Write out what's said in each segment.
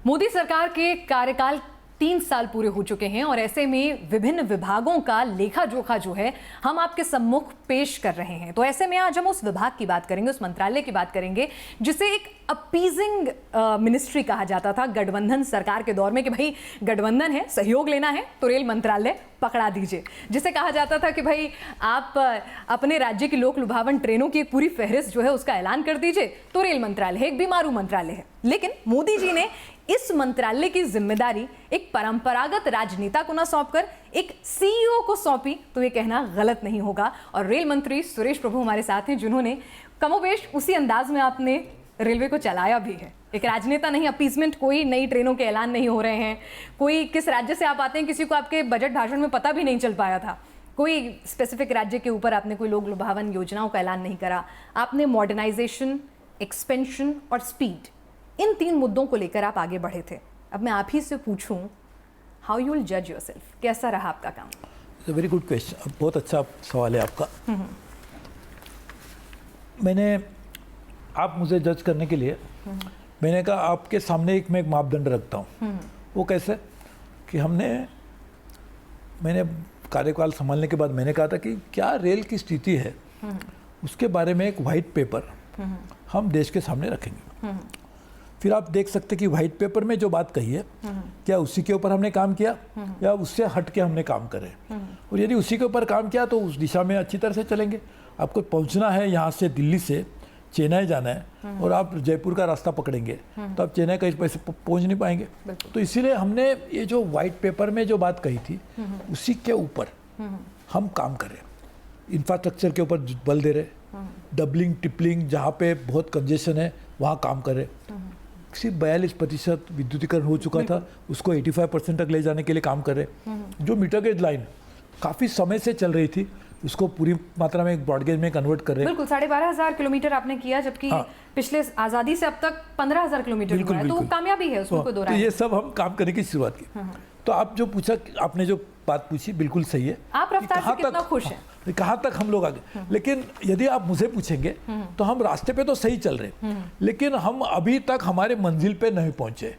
मोदी सरकार के कार्यकाल 3 साल पूरे हो चुके हैं और ऐसे में विभिन्न विभागों का लेखा जोखा जो है हम आपके सम्मुख पेश कर रहे हैं। तो ऐसे में आज हम उस विभाग की बात करेंगे, उस मंत्रालय की बात करेंगे जिसे एक अपीजिंग मिनिस्ट्री कहा जाता था गठबंधन सरकार के दौर में कि भाई गठबंधन है, सहयोग लेना है तो रेल मंत्रालय पकड़ा दीजिए। जिसे कहा जाता था कि भाई आप अपने राज्य की लोक लुभावन ट्रेनों की एक पूरी फहरिस्त जो है उसका ऐलान कर दीजिए तो रेल मंत्रालय है, एक बीमारू मंत्रालय है। लेकिन मोदी जी ने इस मंत्रालय की जिम्मेदारी एक परंपरागत राजनेता को न सौंपकर एक सीईओ को सौंपी तो ये कहना गलत नहीं होगा। और रेल मंत्री सुरेश प्रभु हमारे साथ हैं जिन्होंने कमोबेश उसी अंदाज में आपने रेलवे को चलाया भी है। एक राजनेता नहीं, अपीजमेंट, कोई नई ट्रेनों के ऐलान नहीं हो रहे हैं, कोई किस राज्य से आप आते हैं किसी को आपके बजट भाषण में पता भी नहीं चल पाया था, कोई स्पेसिफिक राज्य के ऊपर आपने कोई लोक लुभावन योजनाओं का ऐलान नहीं करा। आपने मॉडर्नाइजेशन, एक्सपेंशन और स्पीड, इन 3 मुद्दों को लेकर आप आगे बढ़े थे। अब मैं आप ही से पूछूं, हाउ यू विल जज योरसेल्फ, कैसा रहा आपका काम? वेरी गुड क्वेश्चन, बहुत अच्छा सवाल है आपका। आप मुझे जज करने के लिए मैंने कहा आपके सामने मैं एक मापदंड रखता हूँ। वो कैसे कि मैंने कार्यकाल संभालने के बाद मैंने कहा था कि क्या रेल की स्थिति है उसके बारे में एक वाइट पेपर हम देश के सामने रखेंगे। फिर आप देख सकते कि व्हाइट पेपर में जो बात कही है क्या उसी के ऊपर हमने काम किया या उससे हट के हमने काम करे, और यदि उसी के ऊपर काम किया तो उस दिशा में अच्छी तरह से चलेंगे। आपको पहुंचना है यहाँ से दिल्ली से चेन्नई जाना है और आप जयपुर का रास्ता पकड़ेंगे तो आप चेन्नई कहीं पैसे पहुंच नहीं पाएंगे। तो इसीलिए हमने ये जो व्हाइट पेपर में जो बात कही थी उसी के ऊपर हम काम करें। इंफ्रास्ट्रक्चर के ऊपर बल दे रहे, डबलिंग टिपलिंग जहाँ पे बहुत कंजेशन है वहाँ काम करें। सिर्फ 42% विद्युतीकरण हो चुका था, उसको 85% तक ले जाने के लिए काम कर रहे। जो मीटर गेज लाइन काफ़ी समय से चल रही थी उसको पूरी मात्रा में ब्रॉडगेज में कन्वर्ट कर रहे हैं। बिल्कुल, 12,500 किलोमीटर आपने किया, जबकि पिछले आज़ादी से अब तक 15,000 किलोमीटर हुआ है, तो वो कामयाबी है, उसमें कोई दो राय नहीं। तो ये सब हम काम करने की शुरुआत की। तो आप जो पूछा, आपने जो बात पूछी बिल्कुल सही है। आप रफ्तार से कितना खुश हैं? कहाँ तक हम लोग आगे, लेकिन यदि आप मुझे पूछेंगे तो हम रास्ते पे तो सही चल रहे, लेकिन हम अभी तक हमारे मंजिल पे नहीं पहुंचे।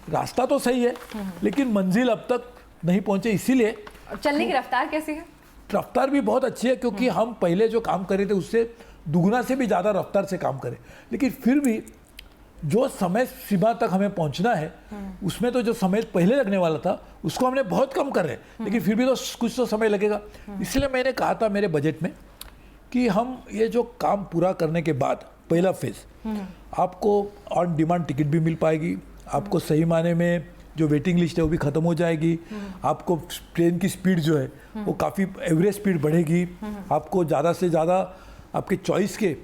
रास्ता तो सही है लेकिन मंजिल अब तक नहीं पहुंचे। इसीलिए चलने की रफ्तार कैसी है? रफ्तार भी बहुत अच्छी है, क्योंकि हम पहले जो काम कर रहे थे उससे दुगुना से भी ज़्यादा रफ्तार से काम करें। लेकिन फिर भी जो समय सीमा तक हमें पहुंचना है उसमें तो जो समय पहले लगने वाला था उसको हमने बहुत कम कर रहे हैं, लेकिन फिर भी तो कुछ तो समय लगेगा। इसलिए मैंने कहा था मेरे बजट में कि हम ये जो काम पूरा करने के बाद पहला फेज आपको ऑन डिमांड टिकट भी मिल पाएगी, आपको सही माने में जो वेटिंग लिस्ट है वो भी ख़त्म हो जाएगी, आपको ट्रेन की स्पीड जो है वो काफ़ी एवरेज स्पीड बढ़ेगी, आपको ज़्यादा से ज़्यादा आपके चॉइस के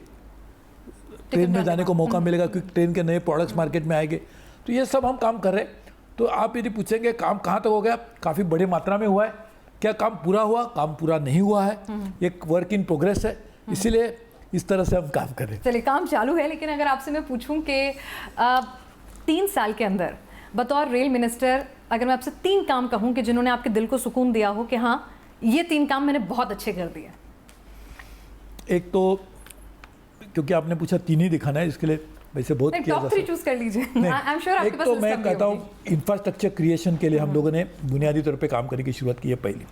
ट्रेन में जाने को मौका मिलेगा, क्योंकि ट्रेन के नए प्रोडक्ट्स मार्केट में आएंगे। तो ये सब हम काम कर रहे हैं। तो आप यदि पूछेंगे काम कहाँ तक हो गया, काफ़ी बड़ी मात्रा में हुआ है। क्या काम पूरा हुआ? काम पूरा नहीं हुआ है, एक वर्क इन प्रोग्रेस है, इसीलिए इस तरह से हम काम कर रहे हैं। चलिए, काम चालू है। लेकिन अगर आपसे मैं पूछूं कि 3 साल के अंदर बतौर रेल मिनिस्टर अगर मैं आपसे 3 काम कहूं कि जिन्होंने आपके दिल को सुकून दिया हो कि हाँ ये 3 काम मैंने बहुत अच्छे कर दिए। एक तो क्योंकि आपने पूछा 3 ही दिखाना है, इसके लिए वैसे बहुत किया जा सकता है। चूज कर लीजिए। आई एम श्योर आपके पास तो मैं कहता हूँ इंफ्रास्ट्रक्चर क्रिएशन के लिए हम लोगों ने बुनियादी तौर पे काम करने की शुरुआत की है पहली।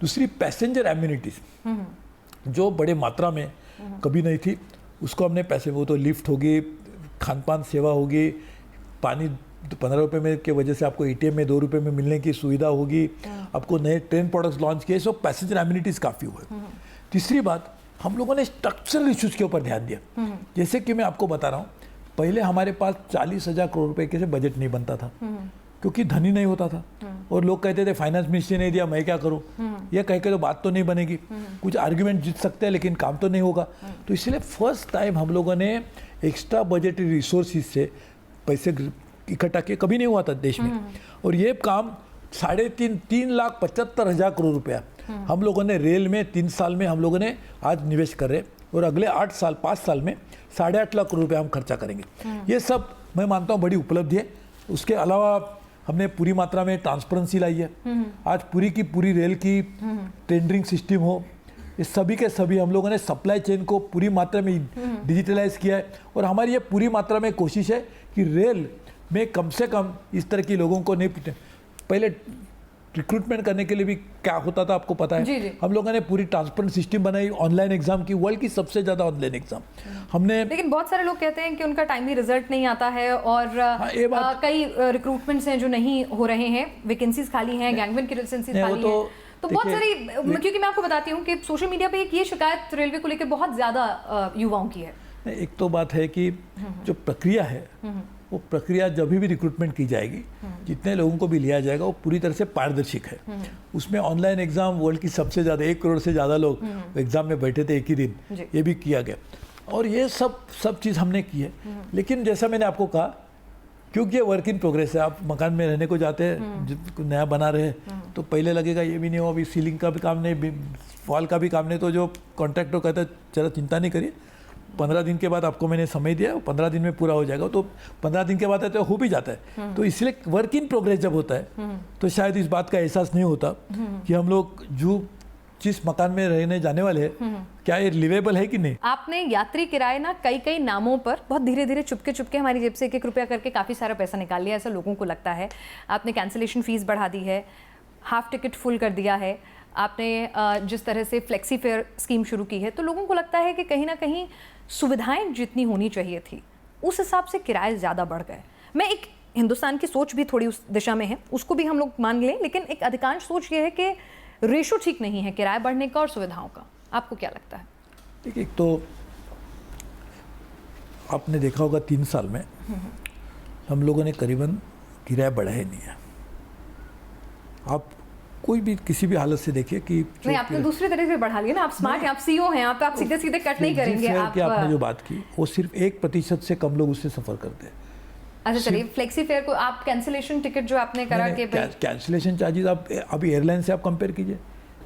दूसरी पैसेंजर एम्यूनिटीज जो बड़े मात्रा में कभी नहीं थी, उसको हमने पैसे, वो तो लिफ्ट होगी, खान पान सेवा होगी, पानी 15 रुपये में के वजह से आपको ATM में 2 रुपये में मिलने की सुविधा होगी, आपको नए ट्रेन प्रोडक्ट्स लॉन्च किए, सो पैसेंजर एम्यूनिटीज़ काफ़ी हुए। तीसरी बात, हम लोगों ने स्ट्रक्चरल इश्यूज़ के ऊपर ध्यान दिया। जैसे कि मैं आपको बता रहा हूँ, पहले हमारे पास 40,000 करोड़ रुपए के से बजट नहीं बनता था, क्योंकि धन ही नहीं होता था, और लोग कहते थे फाइनेंस मिनिस्ट्री ने दिया मैं क्या करूँ, यह कह के तो बात तो नहीं बनेगी, कुछ आर्ग्यूमेंट जीत सकते हैं लेकिन काम तो नहीं होगा। तो इसलिए फर्स्ट टाइम हम लोगों ने एक्स्ट्रा बजटरी रिसोर्सेज से पैसे इकट्ठा किए, कभी नहीं हुआ था देश में। और ये काम 3,75,000 करोड़ रुपया हम लोगों ने रेल में 3 साल में हम लोगों ने आज निवेश कर रहे, और अगले 5 साल में 8.5 लाख करोड़ रुपया हम खर्चा करेंगे। ये सब मैं मानता हूँ बड़ी उपलब्धि है। उसके अलावा हमने पूरी मात्रा में ट्रांसपेरेंसी लाई है। आज पूरी की पूरी रेल की टेंडरिंग सिस्टम हो, ये सभी के सभी हम लोगों ने सप्लाई चेन को पूरी मात्रा में डिजिटलाइज किया है। और हमारी ये पूरी मात्रा में कोशिश है कि रेल में कम से कम इस तरह के लोगों को नहीं पूछते। पहले रिक्रूटमेंट करने के लिए भी क्या होता था आपको पता है। जी, जी। हम लोगों ने पूरी ट्रांसपेरेंट सिस्टम बनाई, ऑनलाइन एग्जाम की, वर्ल्ड की सबसे ज़्यादा ऑनलाइन एग्जाम हमने। लेकिन बहुत सारे लोग कहते हैं कि उनका टाइमली रिजल्ट नहीं आता है और ये बात कई रिक्रूटमेंट्स हैं जो नहीं हो रहे हैं, वैकेंसीज खाली हैं, गैंगमैन की वैकेंसीज खाली हैं। तो बहुत सारी, क्योंकि मैं आपको बताती हूँ कि सोशल मीडिया पे ये शिकायत रेलवे को लेकर बहुत ज़्यादा युवाओं की है। एक तो बात है कि जो प्रक्रिया है वो प्रक्रिया जब भी रिक्रूटमेंट की जाएगी, जितने लोगों को भी लिया जाएगा वो पूरी तरह से पारदर्शिक है। उसमें ऑनलाइन एग्जाम, वर्ल्ड की सबसे ज़्यादा 1 करोड़ से ज़्यादा लोग एग्जाम में बैठे थे एक ही दिन, ये भी किया गया और ये सब चीज़ हमने की है। लेकिन जैसा मैंने आपको कहा, क्योंकि ये वर्क इन प्रोग्रेस है, आप मकान में रहने को जाते हैं, नया बना रहे हैं तो पहले लगेगा ये भी नहीं हो, अभी सीलिंग का भी काम नहीं, वॉल का भी काम नहीं, तो जो कॉन्ट्रैक्टर कहता है चलो चिंता नहीं करिए, 15 दिन के बाद आपको मैंने समय दिया, 15 दिन में पूरा हो जाएगा। तो 15 दिन के बाद तो हो भी जाता है। तो इसलिए वर्क इन प्रोग्रेस जब होता है तो शायद इस बात का एहसास नहीं होता कि हम लोग जो जिस मकान में रहने जाने वाले हैं क्या ये लिवेबल है कि नहीं। आपने यात्री किराए ना कई नामों पर बहुत धीरे धीरे चुपके हमारी जेब से 1-1 रुपया करके काफ़ी सारा पैसा निकाल लिया, ऐसा लोगों को लगता है। आपने कैंसिलेशन फीस बढ़ा दी है, हाफ टिकट फुल कर दिया है, आपने जिस तरह से फ्लेक्सी फेयर स्कीम शुरू की है, तो लोगों को लगता है कि कहीं ना कहीं सुविधाएं जितनी होनी चाहिए थी उस हिसाब से किराए ज़्यादा बढ़ गए। मैं एक हिंदुस्तान की सोच भी थोड़ी उस दिशा में है, उसको भी हम लोग मान लें, लेकिन एक अधिकांश सोच ये है कि रेशो ठीक नहीं है किराए बढ़ने का और सुविधाओं का। आपको क्या लगता है? देखिए, एक तो आपने देखा होगा 3 साल में हम लोगों ने करीबन किराया बढ़ाया नहीं है। आप कोई भी किसी भी हालत से देखिए कि नहीं, आपने दूसरी तरह से बढ़ा लिया ना। आप स्मार्ट हैं, आप सीईओ हैं, आप सीधे सीधे कट नहीं करेंगे। आपने जो बात की वो सिर्फ 1% से कम लोग उससे सफ़र करते हैं। अच्छा चलिए, फ्लेक्सी फेयर को आप कैंसिलेशन टिकट जो आपने करा के कैंसिलेशन चार्जेस आप अभी एयरलाइन से आप कंपेयर कीजिए,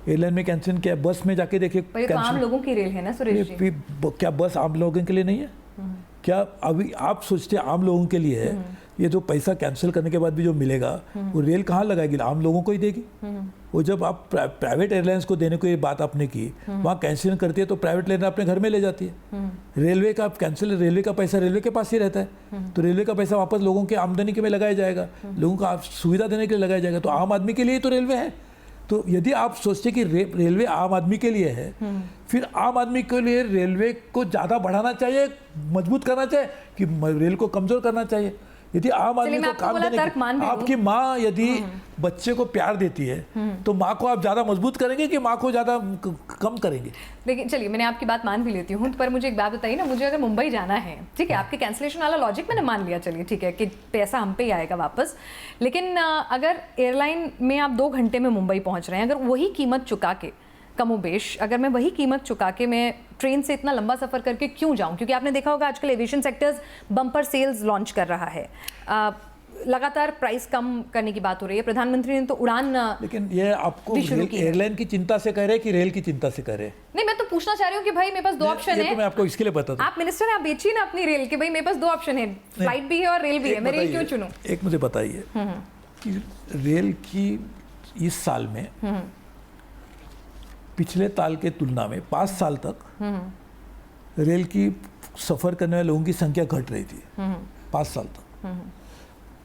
एयरलाइन में कैंसिल किया, बस में जाके देखिए। तो आम लोगों की रेल है ना सुरेश जी। क्या बस आम लोगों के लिए नहीं है? क्या अभी आप सोचते हैं आम लोगों के लिए है? ये जो पैसा कैंसिल करने के बाद भी जो मिलेगा वो रेल कहाँ लगाएगी? आम लोगों को ही देगी। वो जब आप प्राइवेट एयरलाइंस को देने को ये बात आपने की, वहाँ कैंसिल करती है तो प्राइवेट एयरलाइन अपने घर में ले जाती है। रेलवे का कैंसिल, रेलवे का पैसा रेलवे के पास ही रहता है, तो रेलवे का पैसा वापस लोगों के आमदनी के में लगाया जाएगा, लोगों को सुविधा देने के लिए लगाया जाएगा। तो आम आदमी के लिए तो रेलवे है। तो यदि आप सोचते कि रेलवे आम आदमी के लिए है, फिर आम आदमी के लिए रेलवे को ज़्यादा बढ़ाना चाहिए, मजबूत करना चाहिए कि रेल को कमज़ोर करना चाहिए? यदि आम आदमी को काम देने की, आपकी माँ यदि बच्चे को प्यार देती है तो माँ को आप ज़्यादा मजबूत करेंगे कि माँ को ज़्यादा कम करेंगे? लेकिन चलिए, मैंने आपकी बात मान भी लेती हूँ, पर मुझे एक बात बताइए ना, मुझे अगर मुंबई जाना है, ठीक है, आपके कैंसिलेशन वाला लॉजिक मैंने मान लिया, चलिए ठीक है कि पैसा हम पे ही आएगा वापस, लेकिन अगर एयरलाइन में आप 2 घंटे में मुंबई पहुँच रहे हैं, अगर वही कीमत चुका के, कमोबेश अगर मैं वही कीमत चुका के मैं ट्रेन से इतना लंबा सफ़र करके क्यों जाऊं? क्योंकि आपने देखा होगा आजकल aviation sectors bumper sales launch कर रहा है, लगातार प्राइस कम करने की बात हो रही है, प्रधानमंत्री ने तो उड़ान। लेकिन ये आपको एयरलाइन की चिंता से कह रहे हैं कि रेल की चिंता से कह रहे हैं? नहीं, मैं तो पूछना चाह रही हूँ कि भाई मेरे पास 2 ऑप्शन है। तो मैं आपको इसके लिए बताता हूं। आप मिनिस्टर हैं, आप बेचिए ना अपनी रेल, कि भाई मेरे पास 2 ऑप्शन है, फ्लाइट भी है और रेल भी है, मैं रेल क्यों चुनूं? एक मुझे बताइए कि रेल की इस साल में पिछले साल के तुलना में 5 साल तक रेल की सफ़र करने वाले लोगों की संख्या घट रही थी 5 साल तक।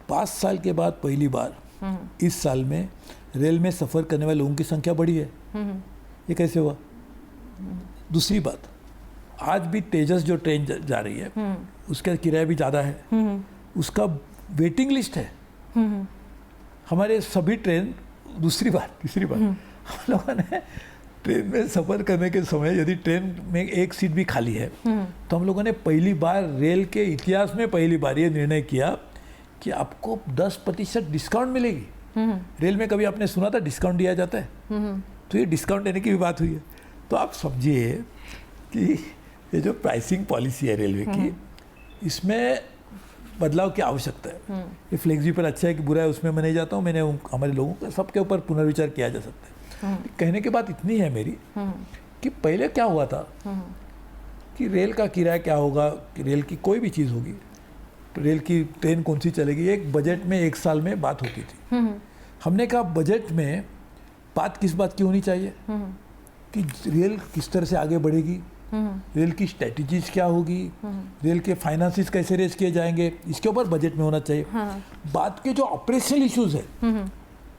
5 साल के बाद पहली बार इस साल में रेल में सफ़र करने वाले लोगों की संख्या बढ़ी है। ये कैसे हुआ? दूसरी बात, आज भी तेजस जो ट्रेन जा रही है उसका किराया भी ज़्यादा है, उसका वेटिंग लिस्ट है। हमारे सभी ट्रेन, तीसरी बात हम लोगों ने ट्रेन में सफ़र करने के समय यदि ट्रेन में एक सीट भी खाली है तो हम लोगों ने पहली बार रेल के इतिहास में पहली बार ये निर्णय किया कि आपको 10% डिस्काउंट मिलेगी। रेल में कभी आपने सुना था डिस्काउंट दिया जाता है? तो ये डिस्काउंट देने की भी बात हुई है। तो आप समझिए कि ये जो प्राइसिंग पॉलिसी है रेलवे की, इसमें बदलाव की आवश्यकता है। ये फ्लेक्सिबल अच्छा है कि बुरा है उसमें मैं नहीं जाता हूँ, मैंने हमारे लोगों का सबके ऊपर पुनर्विचार किया जा सकता है। कहने की बात इतनी है मेरी कि पहले क्या हुआ था कि रेल का किराया क्या होगा, कि रेल की कोई भी चीज़ होगी, रेल की ट्रेन कौन सी चलेगी, एक बजट में 1 साल में बात होती थी। हमने कहा बजट में बात किस बात की होनी चाहिए कि रेल किस तरह से आगे बढ़ेगी, रेल की स्ट्रेटजीज क्या होगी, रेल के फाइनेंसिस कैसे रेज किए जाएंगे, इसके ऊपर बजट में होना चाहिए। बात के जो ऑपरेशनल इश्यूज है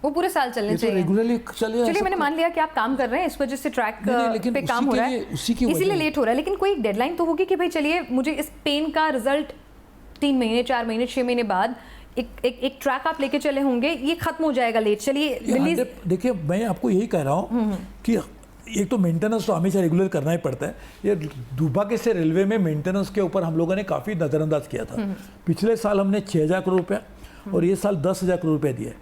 वो पूरे साल चलने ये तो चाहिए। रेगुलरली चले। चलिए मैंने मान लिया कि आप काम कर रहे हैं, इस वजह से ट्रैक पे काम हो रहा है, इसीलिए लेट हो रहा है, लेकिन कोई डेडलाइन तो होगी कि भाई चलिए मुझे इस पेन का रिजल्ट 3 महीने 4 महीने 6 महीने बाद एक ट्रैक आप लेके चले होंगे, ये खत्म हो जाएगा लेट। चलिए देखिए मैं आपको यही कह रहा हूँ कि एक तो मेंटेनेंस तो हमेशा रेगुलर करना ही पड़ता है। ये दुर्भाग्य से रेलवे में मेंटेनेंस के ऊपर हम लोगों ने काफ़ी नज़रअंदाज किया था। पिछले साल हमने 6,000 करोड़ रुपया और ये साल 10,000 करोड़ रुपया दिए।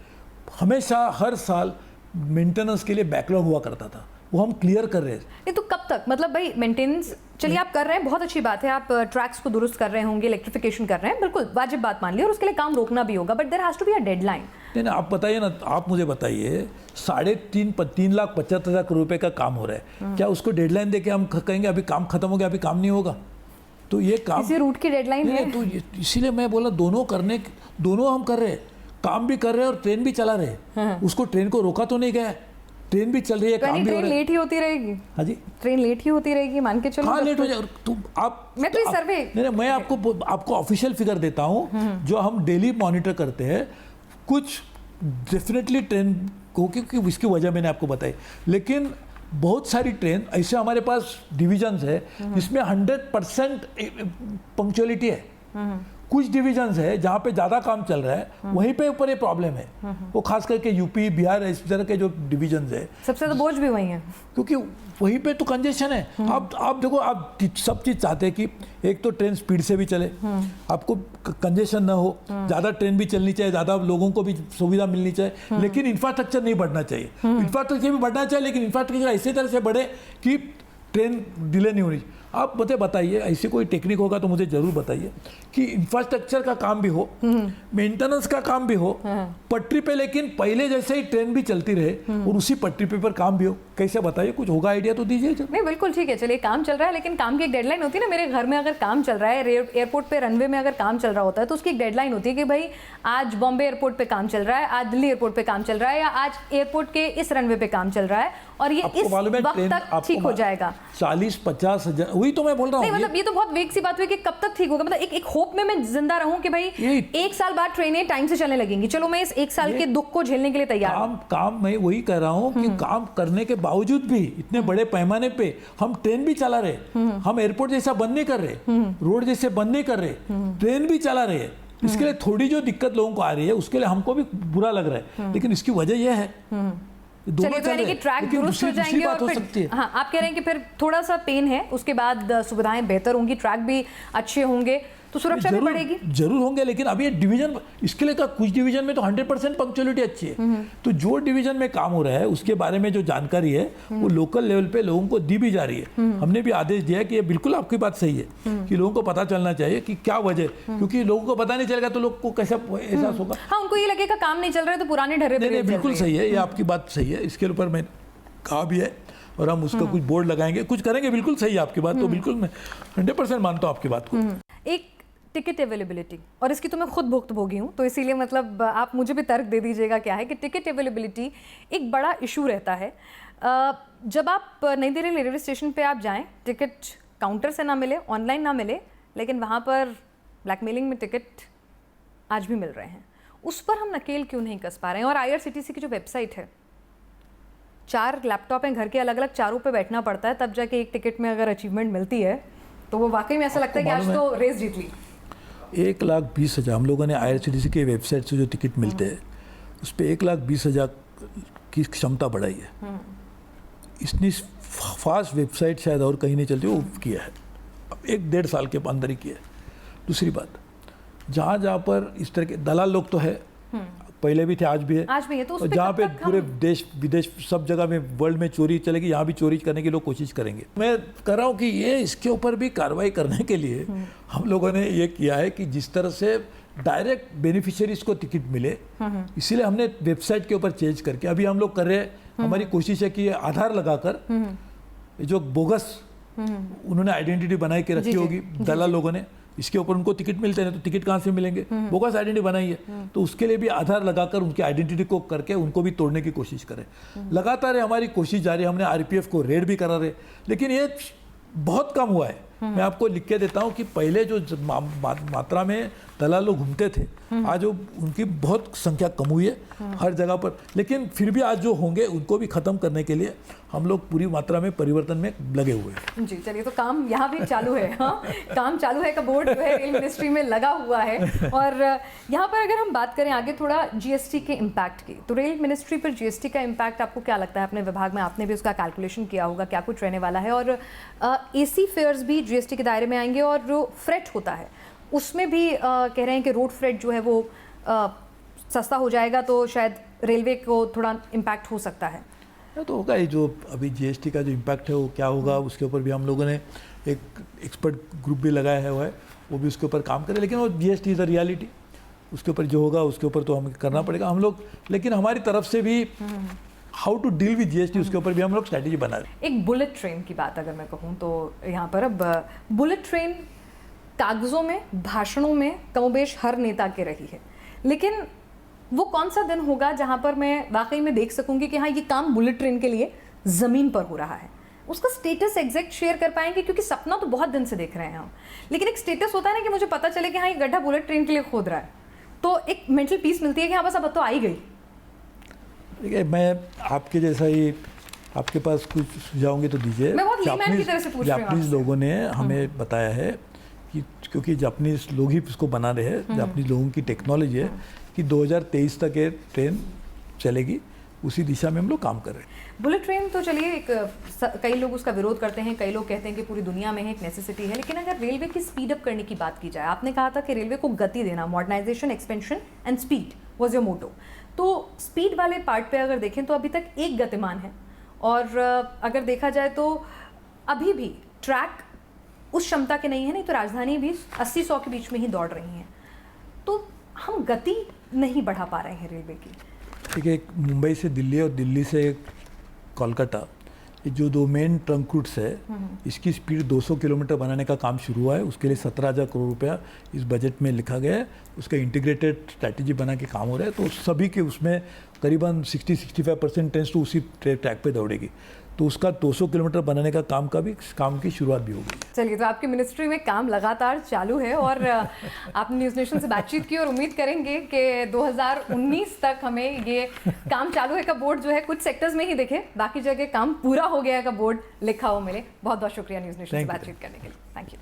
हमेशा हर साल मेंटेनेंस के लिए बैकलॉग हुआ करता था, वो हम क्लियर कर रहे हैं। नहीं तो कब तक, मतलब भाई मेंटेनेंस चलिए आप कर रहे हैं, बहुत अच्छी बात है, आप ट्रैक्स को दुरुस्त कर रहे होंगे, इलेक्ट्रिफिकेशन कर रहे हैं, बिल्कुल वाजिब बात मान ली, और उसके लिए काम रोकना भी होगा, but there has to be a deadline. नहीं आप बताइए ना, आप मुझे बताइए 3,75,00,000 करोड़ रुपए का काम हो रहा है, क्या उसको डेडलाइन देके हम कहेंगे अभी काम खत्म हो गया, अभी काम नहीं होगा? तो ये काम इसी रूट की डेडलाइन है। तो इसीलिए मैं बोला दोनों हम कर रहे हैं, काम भी कर रहे हैं और ट्रेन भी चला रहे हैं। उसको ट्रेन को रोका तो नहीं गया, ट्रेन भी चल रही है, काम भी हो रहा है। लेट ही होती रहेगी। हाँ जी, ट्रेन लेट ही होती रहेगी, मान के चलो। हाँ लेट हो जाए। तुम आप मैं तो ये सर्वे नहीं, मैं आपको ऑफिशियल फिगर देता हूँ जो हम डेली मॉनिटर करते हैं। कुछ डेफिनेटली ट्रेन को, क्योंकि इसकी वजह मैंने आपको बताई, लेकिन बहुत सारी ट्रेन ऐसे हमारे पास डिविजन्स है जिसमें 100% पंक्चुअलिटी है। कुछ डिविजन्स है जहाँ पे ज़्यादा काम चल रहा है, वहीं पे ऊपर ये प्रॉब्लम है। वो खास करके यूपी बिहार इस तरह के जो डिविजन्स है, सबसे तो बोझ भी वही है, क्योंकि वहीं पे तो कंजेशन है। आप देखो, आप सब चीज़ चाहते हैं कि एक तो ट्रेन स्पीड से भी चले, आपको कंजेशन ना हो, ज़्यादा ट्रेन भी चलनी चाहिए, ज़्यादा लोगों को भी सुविधा मिलनी चाहिए, लेकिन इंफ्रास्ट्रक्चर नहीं बढ़ना चाहिए। इंफ्रास्ट्रक्चर भी बढ़ना चाहिए, लेकिन इंफ्रास्ट्रक्चर ऐसे तरह से बढ़े कि ट्रेन डिले नहीं होनी। आप मुझे बताइए, ऐसी कोई टेक्निक होगा तो मुझे जरूर बताइए कि इंफ्रास्ट्रक्चर का काम भी हो, मेंटेनेंस का काम भी हो, पटरी पे, लेकिन पहले जैसे ही ट्रेन भी चलती रहे और उसी पटरी पे पर काम भी हो। कैसे बताइए, कुछ होगा आइडिया तो दीजिए। नहीं बिल्कुल ठीक है, चलिए काम चल रहा है, लेकिन काम की एक डेडलाइन होती है ना। मेरे घर में अगर काम चल रहा है, एयरपोर्ट पे रनवे में अगर काम चल रहा होता है, तो उसकी एक डेडलाइन होती है कि भाई आज बॉम्बे एयरपोर्ट पे काम चल रहा है, आज दिल्ली एयरपोर्ट पे काम चल रहा है, या आज एयरपोर्ट के इस रनवे पे काम चल रहा है, और ये इस वक्त तक ठीक हो जाएगा। 40-50 हजार, वही तो मैं बोल रहा हूँ। मतलब ये तो बहुत वेग सी बात हुई कि कब तक ठीक होगा। मतलब एक होप में मैं जिंदा रहूं कि भाई 1 साल बाद ट्रेनें टाइम से चलने लगेंगी, चलो मैं इस 1 साल के दुख को झेलने के लिए तैयार हूं। काम मैं वही कह रहा हूँ कि काम करने के बावजूद भी इतने बड़े पैमाने पे हम ट्रेन भी चला रहे, हम एयरपोर्ट जैसा बंद नहीं कर रहे, रोड जैसे बंद नहीं कर रहे, ट्रेन भी चला रहे। इसके लिए थोड़ी जो दिक्कत लोगों को आ रही है, उसके लिए हमको भी बुरा लग रहा है, लेकिन इसकी वजह यह है चलिए तो यानी कि ट्रैक दुरुस्त हो जाएंगे, और फिर हाँ आप कह रहे हैं कि फिर थोड़ा सा पेन है, उसके बाद सुविधाएं बेहतर होंगी, ट्रैक भी अच्छे होंगे, तो सुरक्षा भी बढ़ेगी। जरूर होंगे, लेकिन अब ये डिवीजन, इसके लिए कुछ डिवीजन में तो 100% पंक्चुअलिटी अच्छी है, तो जो डिवीजन में काम हो रहा है उसके बारे में जो जानकारी है वो लोकल लेवल पे लोगों को दी भी जा रही है। हमने भी आदेश दिया है कि ये बिल्कुल आपकी बात सही है कि लोगों को पता चलना चाहिए कि क्या वजह, क्योंकि लोगों को पता नहीं चलेगा तो लोग को कैसा एहसास होगा। हाँ, उनको ये लगेगा काम नहीं चल रहा है तो पुराने ढर्रे पे। बिल्कुल सही है, ये आपकी बात सही है, इसके ऊपर मैं कहा भी है और हम उसका कुछ बोर्ड लगाएंगे, कुछ करेंगे। बिल्कुल सही है आपकी बात, तो बिल्कुल मैं 100% मानता हूँ आपकी बात को। एक टिकट अवेलेबिलिटी, और इसकी तो मैं खुद भुक्तभोगी हूँ, तो इसीलिए मतलब आप मुझे भी तर्क दे दीजिएगा क्या है कि टिकट अवेलेबिलिटी एक बड़ा इशू रहता है। जब आप नई दिल्ली रेलवे स्टेशन पे आप जाएं, टिकट काउंटर से ना मिले, ऑनलाइन ना मिले, लेकिन वहाँ पर ब्लैकमेलिंग में टिकट आज भी मिल रहे हैं, उस पर हम नकेल क्यों नहीं कस पा रहे हैं? और IRCTC की जो वेबसाइट है, 4 लैपटॉप हैं घर के, अलग अलग चारों पे बैठना पड़ता है, तब जाके एक टिकट में अगर अचीवमेंट मिलती है तो वो वाकई में ऐसा लगता है कि आज तो रेस जीत ली। 1,20,000 हम लोगों ने IRCTC के वेबसाइट से जो टिकट मिलते हैं उस पर 1,20,000 की क्षमता बढ़ाई है। इतनी फास्ट वेबसाइट शायद और कहीं नहीं चलती, वो किया है 1-1.5 साल के अंदर ही किया है। दूसरी बात, जहाँ पर इस तरह के दलाल लोग तो है, पहले भी थे, आज भी है, तो जहाँ पे पूरे देश विदेश सब जगह में वर्ल्ड में चोरी चलेगी, यहाँ भी चोरी करने की लोग कोशिश करेंगे। मैं कह रहा हूँ कि ये इसके ऊपर भी कार्रवाई करने के लिए हम लोगों ने ये किया है कि जिस तरह से डायरेक्ट बेनिफिशियरीज को टिकट मिले, इसीलिए हमने वेबसाइट के ऊपर चेंज करके अभी हम लोग कर रहे हैं। हमारी कोशिश है कि आधार लगाकर जो बोगस उन्होंने आइडेंटिटी बनाई के रखी होगी दलाल लोगों ने, इसके ऊपर उनको टिकट मिलते हैं, तो टिकट कहाँ से मिलेंगे? बोगस आइडेंटिटी बनाई है, तो उसके लिए भी आधार लगाकर उनकी आइडेंटिटी को करके उनको भी तोड़ने की कोशिश करें। लगातार हमारी कोशिश जारी है, हमने RPF को रेड भी करा रहे, लेकिन ये बहुत कम हुआ है। मैं आपको लिख के देता हूँ कि पहले जो मात्रा में दलाल लोग घूमते थे, आज वो उनकी बहुत संख्या कम हुई है हर जगह पर। लेकिन फिर भी आज जो होंगे उनको भी खत्म करने के लिए हम लोग पूरी मात्रा में परिवर्तन में लगे हुए हैं। जी चलिए, तो काम यहाँ भी चालू है। हाँ, काम चालू है का बोर्ड जो है रेल मिनिस्ट्री में लगा हुआ है। और यहाँ पर अगर हम बात करें आगे थोड़ा जीएसटी के इम्पैक्ट की, तो रेल मिनिस्ट्री पर जीएसटी का इम्पैक्ट आपको क्या लगता है? अपने विभाग में आपने भी उसका कैलकुलेशन किया होगा, क्या कुछ रहने वाला है? और एसी फेयर्स भी जीएसटी के दायरे में आएंगे, और जो फ्रेट होता है उसमें भी कह रहे हैं कि रोड फ्रेट जो है वो सस्ता हो जाएगा, तो शायद रेलवे को थोड़ा इम्पैक्ट हो सकता है। तो होगा ही, जो अभी जीएसटी का जो इम्पैक्ट है वो क्या होगा उसके ऊपर भी हम लोगों ने एक एक्सपर्ट ग्रुप भी लगाया हुआ है, वो भी उसके ऊपर काम करे। लेकिन वो जीएसटी इज़ अ रियलिटी, उसके ऊपर जो होगा उसके ऊपर तो हमें करना पड़ेगा हम लोग। लेकिन हमारी तरफ से भी how to deal with GST उसके ऊपर भी हम लोग स्ट्रैटेजी बना रहे हैं। एक बुलेट ट्रेन की बात अगर मैं कहूँ तो यहाँ पर अब बुलेट ट्रेन कागजों में, भाषणों में कमोबेश हर नेता के रही है, लेकिन वो कौन सा दिन होगा जहां पर मैं वाकई में देख सकूंगी कि हाँ ये काम बुलेट ट्रेन के लिए जमीन पर हो रहा है? उसका स्टेटस एग्जैक्ट शेयर कर पाएंगे? क्योंकि सपना तो बहुत दिन से देख रहे हैं हम, लेकिन एक स्टेटस होता है ना कि मुझे पता चले कि हाँ ये गड्ढा बुलेट ट्रेन के लिए खोद रहा है, तो एक मेंटल पीस मिलती है कि हाँ बस अब तो आ ही गई। देखिए, मैं आपके जैसा ही आपके पास कुछ सुझाओगे तो दीजिए। मैं बहुत layman की तरह से पूछ रही हूँ जापानीज आपसे। लोगों ने हमें बताया है कि क्योंकि जापानीज लोग ही इसको बना रहे हैं, जापानीज लोगों की टेक्नोलॉजी है कि 2023 तक ये ट्रेन चलेगी, उसी दिशा में हम लोग काम कर रहे हैं। बुलेट ट्रेन तो चलिए कई लोग उसका विरोध करते हैं, कई लोग कहते हैं कि पूरी दुनिया में है, एक नेसेसिटी है, लेकिन अगर रेलवे की स्पीड अप करने की बात की जाए, आपने कहा था कि रेलवे को गति देना, modernisation, expansion and speed was your motto. तो स्पीड वाले पार्ट पे अगर देखें तो अभी तक एक गतिमान है, और अगर देखा जाए तो अभी भी ट्रैक उस क्षमता के नहीं है, नहीं तो राजधानी भी 80-100 के बीच में ही दौड़ रही हैं, तो हम गति नहीं बढ़ा पा रहे हैं रेलवे की। देखिए, मुंबई से दिल्ली और दिल्ली से कोलकाता, ये जो दो मेन ट्रंक रूट्स है, इसकी स्पीड 200 किलोमीटर बनाने का काम शुरू हुआ है। उसके लिए 17,000 करोड़ रुपया इस बजट में लिखा गया है। उसका इंटीग्रेटेड स्ट्रैटेजी बना के काम हो रहा है, तो सभी के उसमें करीबन 60-65% ट्रेन तो उसी ट्रैक पे दौड़ेगी, तो उसका 200 किलोमीटर बनाने का काम की शुरुआत भी होगी। चलिए, तो आपकी मिनिस्ट्री में काम लगातार चालू है, और आपने न्यूज़ नेशन से बातचीत की, और उम्मीद करेंगे कि 2019 तक हमें ये काम चालू है का बोर्ड जो है कुछ सेक्टर्स में ही दिखे, बाकी जगह काम पूरा हो गया का बोर्ड लिखा हो मिले। बहुत बहुत शुक्रिया न्यूज़ नेशन से बातचीत करने के लिए। Thank you.